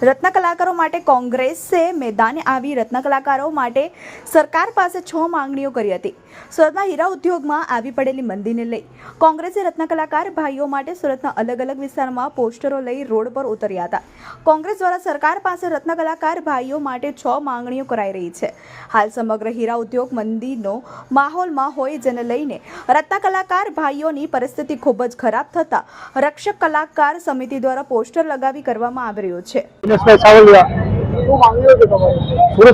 રત્ન કલાકારો માટે કોંગ્રેસે મેદાને આવી રત્ન કલાકારો માટે સરકાર પાસે 6 માંગણીઓ કરી હતી। સુરતમાં હીરા ઉદ્યોગમાં આવી પડેલી મંદીને લઈ કોંગ્રેસે રત્ન કલાકાર ભાઈઓ માટે સુરતના અલગ અલગ વિસ્તારમાં પોસ્ટરો લઈ રોડ પર ઉતર્યા હતા। કોંગ્રેસ દ્વારા સરકાર પાસે રત્ન કલાકાર ભાઈઓ માટે 6 માંગણીઓ કરાઈ રહી છે। હાલ સમગ્ર હીરા ઉદ્યોગ મંદીનો માહોલમાં હોય, જેને લઈને રત્ન કલાકાર ભાઈઓની પરિસ્થિતિ ખૂબ જ ખરાબ થતા રક્ષક કલાકાર સમિતિ દ્વારા પોસ્ટર લગાવી કરવામાં આવી રહ્યું છે। સુરત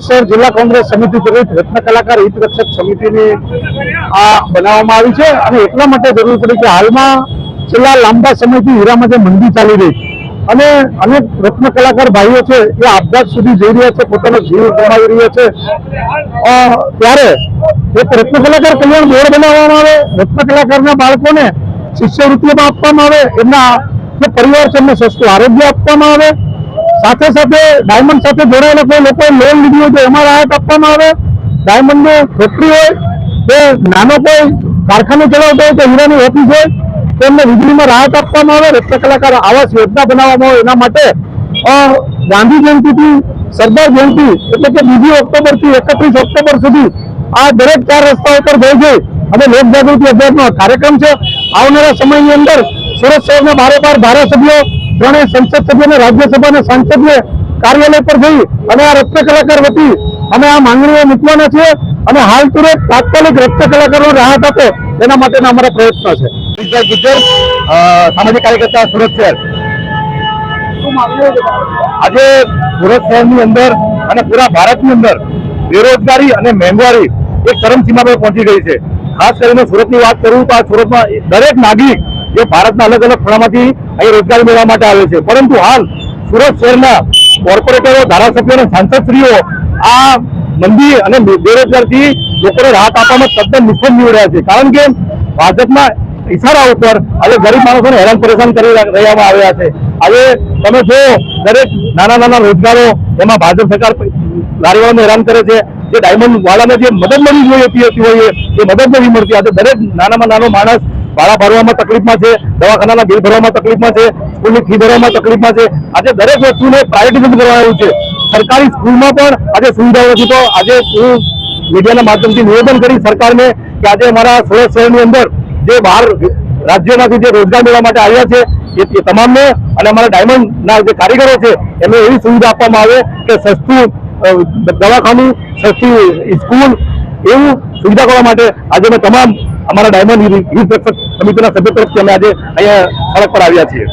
શહેર જિલ્લા કોંગ્રેસ સમિતિ દ્વારા રત્ન કલાકાર હિત રક્ષક સમિતિની આ બનાવવામાં આવી છે અને એટલા માટે જરૂર પડી કે હાલમાં છેલ્લા લાંબા સમયથી હીરામાં જે મંદી ચાલી રહી અને અનેક રત્ન કલાકાર ભાઈઓ છે એ આપઘાત સુધી જઈ રહ્યા છે, પોતાનો જીવ ગુમાવી રહ્યા છે। ત્યારે એક રત્ન કલાકાર કલ્યાણ બોર્ડ બનાવવામાં આવે, રત્ન કલાકારના બાળકોને શિષ્યવૃત્તિઓમાં આપવામાં આવે, એમના જે પરિવાર છે એમને સસ્તું આરોગ્ય આપવામાં આવે, સાથે સાથે ડાયમંડ સાથે જોડાયેલા કોઈ લોકો લોન લીધી હોય તો એમાં રાહત આપવામાં આવે। ડાયમંડની ફેક્ટરી હોય કે નાનો કોઈ કારખાનું ચલાવતો હોય તો હીરાની ઓફિસ હોય તો એમને વીજળીમાં રાહત આપવામાં આવે। રત્ન કલાકાર આવાસ યોજના બનાવવામાં આવે। એના માટે ગાંધી જયંતિથી સરદાર જયંતિ એટલે કે 2 ઓક્ટોબરથી 31 ઓક્ટોબર સુધી આ દરેક 4 રસ્તાઓ પર જઈ અને લોકજાગૃતિ અભિયાનનો કાર્યક્રમ છે। આવનારા સમયની અંદર સુરત શહેરના 12 ધારાસભ્યો, 3 સંસદ સભ્ય અને રાજ્યસભા અને સાંસદને કાર્યાલય પર જઈ અને આ રત્ન કલાકાર વતી અમે આ માંગણીઓ મૂકવાના છીએ અને હાલ તુરંત તાત્કાલિક રત્ન કલાકારો રાહત આપે એના માટેના અમારા પ્રયત્નો છે। સામાજિક કાર્યકર્તા સુરત શહેર આજે સુરત શહેરની અંદર અને પૂરા ભારતની અંદર બેરોજગારી અને મોંઘવારી એક ચરમસીમા પર પહોંચી ગઈ છે। ખાસ કરીને સુરતની વાત કરું તો આ સુરતમાં દરેક નાગરિક જે ભારતના અલગ અલગ ખૂણામાંથી અહીં રોજગારી મેળવવા માટે આવે છે, પરંતુ હાલ સુરત શહેરના કોર્પોરેટરો, ધારાસભ્યો અને સાંસદશ્રીઓ આ મંદી અને બેરોજગારીથી લોકોને રાહત આપવામાં તદ્દન નિષ્ફળ નીવડ્યા છે। કારણ કે ભાજપના ઇશારા ઉપર આજે ગરીબ માણસોને હેરાન પરેશાન કરી રહેવામાં આવ્યા છે। આજે તમે જો દરેક નાના રોજગારો એમાં ભાજપ સરકાર લારીવાળાને હેરાન કરે છે। જે ડાયમંડ વાળાને જે મદદ મળવી જોઈએ હોય એ મદદ નથી મળતી। આજે દરેક નાનામાં નાનો માણસ ભાડા ભરવામાં તકલીફમાં છે, દવાખાનાના બિલ ભરવામાં તકલીફમાં છે, સ્કૂલની ફી ભરવામાં તકલીફમાં છે। આજે દરેક વસ્તુને પ્રાયોરિટીઝમ કરવામાં આવ્યું છે। સરકારી સ્કૂલમાં પણ આજે સુવિધાઓ નથી। તો આજે હું મીડિયાના માધ્યમથી નિવેદન કરી સરકારને કે આજે અમારા સુરત શહેરની અંદર જે બહાર રાજ્યોમાંથી જે રોજગાર મેળવવા માટે આવ્યા છે એ તમામને અને અમારા ડાયમંડના જે કારીગરો છે એમને એવી સુવિધા આપવામાં આવે કે સસ્તું દવાખાનું, સસ્તી સ્કૂલ એવું સુવિધા કરવા માટે આજે અમે તમામ અમારા ડાયમંડ હિત રક્ષક સમિતિના સભ્યો તરફથી અમે આજે અહીંયા સડક પર આવ્યા છીએ।